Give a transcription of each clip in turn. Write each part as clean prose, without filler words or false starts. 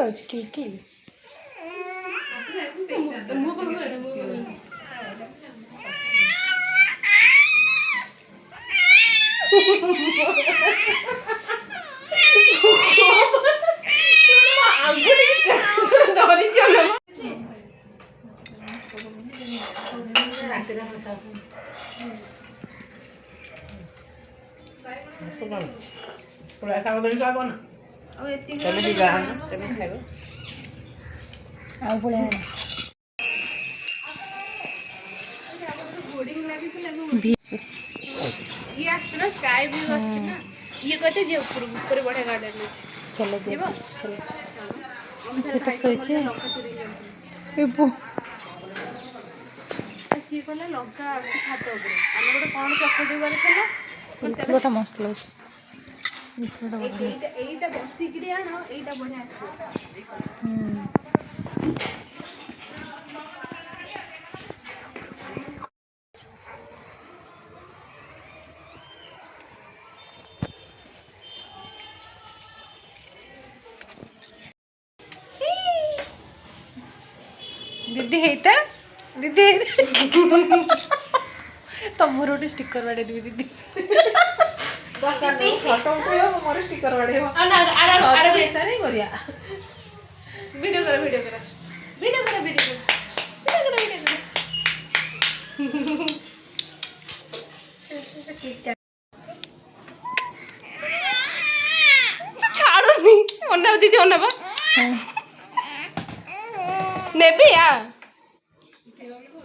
ଅଛି କିଲକିଲି ये आसना sky view आसना ये कहते जे ऊपर ऊपर बढ़िया गार्डन अछि चलो जीव चलो तो सोचे सी कहला लंका अछि छात ऊपर हम गोटे कोन चकटी करथला फुलटा मस्त लगे एटा बसी गिरी आनो एटा बढ़िया आछो दीदी हेता दीदी तुम रोटे स्टिकर बाड़े देवी दीदी फोटो उठेयो मोर स्टिकर बाड़े हो आड़ा ऐसा नहीं करिया वीडियो करो वीडियो करो वीडियो करो वीडियो करो वीडियो करो छाड़ोनी ओना दीदी ओना बा नेबी आ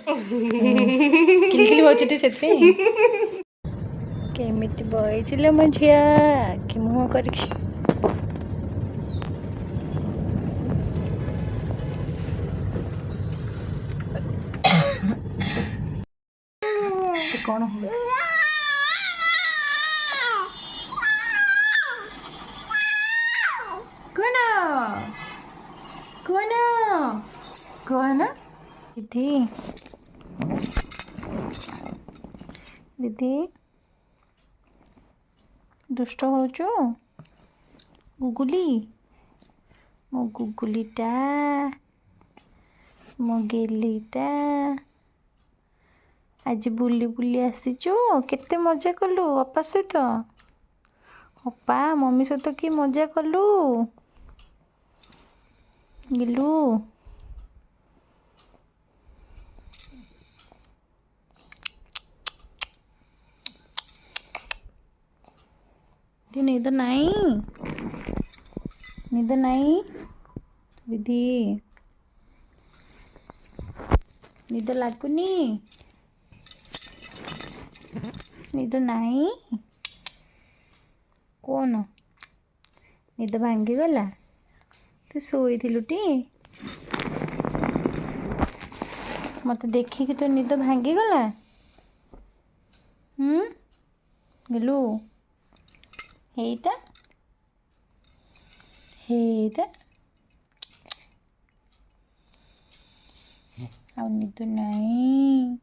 किलकिली बचटी सेथि केमिति बइचिले म झिया कि मुह करकी कौन हो कौन दीदी दीदी दुष्ट होचो गुगुली मो गुगुलीटा मो गेलीटा आज बुली बुली आसीचु केते मजा कलु अपा सहित अपा मम्मी सहित कि मजा कलु गिलु निद नाई निद नाई दीदी निद लागुनी निद नाई कौन निद भांगी गला तू सोई टी मत देखिकी तो निद भांगी गला गेलु हेटा हेटा आ निद नाई